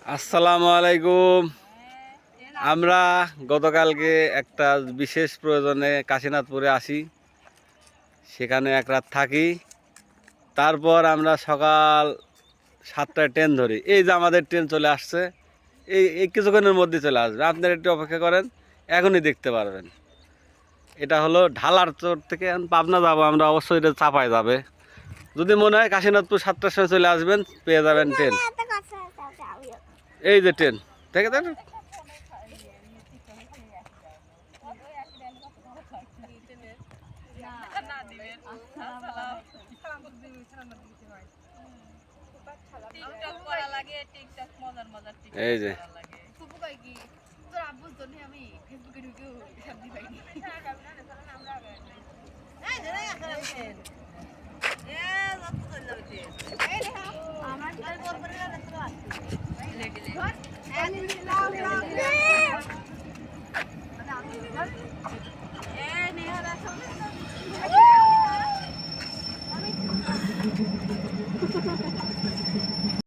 আসসালামু আলাইকুম। আমরা গতকালকে একটা বিশেষ প্রয়োজনে কাশীনাথপুরে আসি, সেখানে এক রাত থাকি। তারপর আমরা সকাল 7টায় ট্রেন ধরি। এই যে আমাদের ট্রেন চলে আসছে, এই কিছুক্ষণের মধ্যে চলে আসবে। আপনারা একটু অপেক্ষা করেন, এখনই দেখতে পারবেন। এটা হলো ঢালার চর থেকে পাবনা যাবো আমরা, অবশ্যই এটা চাপায় যাবে। যদি মনে হয় কাশীনাথপুর 7টার সময় চলে আসবেন, পেয়ে যাবেন ট্রেন। এই যে ট্রেন দেখে দেন। এই যে